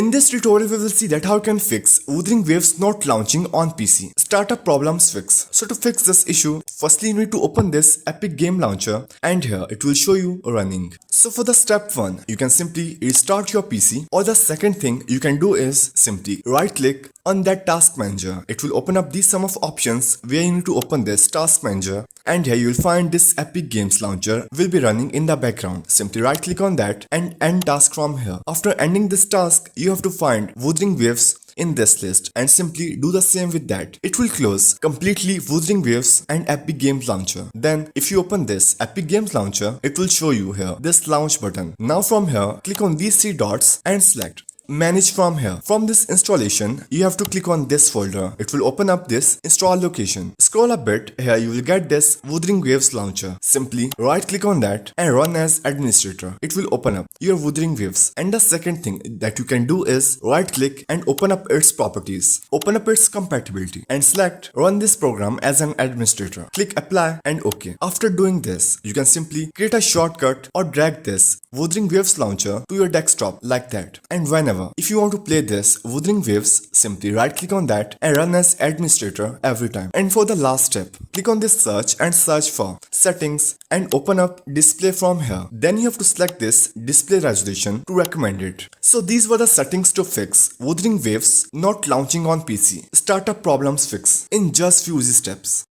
In this tutorial, we will see that how you can fix Wuthering Waves not launching on PC. Startup problems fix. So to fix this issue, firstly you need to open this Epic Game Launcher and here it will show you running. So for the step 1, you can simply restart your PC, or the second thing you can do is simply right click on that task manager. It will open up these sum of options where you need to open this task manager, and here you will find this Epic Games Launcher will be running in the background. Simply right click on that and end task from here. After ending this task, you have to find Wuthering Waves in this list and simply do the same with that. It will close completely Wuthering Waves and Epic Games Launcher. Then if you open this Epic Games Launcher, it will show you here this launch button. Now from here, click on these 3 dots and select Manage from here. From this installation, you have to click on this folder. It will open up this install location. Scroll a bit, here you will get this Wuthering Waves launcher. Simply right click on that and run as administrator. It will open up your Wuthering Waves. And the second thing that you can do is right click and open up its properties. Open up its compatibility and select run this program as an administrator. Click apply and OK. After doing this, you can simply create a shortcut or drag this Wuthering Waves launcher to your desktop like that. And whenever if you want to play this Wuthering Waves, simply right click on that and run as administrator every time. And for the last step, click on this search and search for settings and open up display from here. Then you have to select this display resolution to recommend it. So these were the settings to fix Wuthering Waves not launching on PC. Startup problems fix in just few easy steps.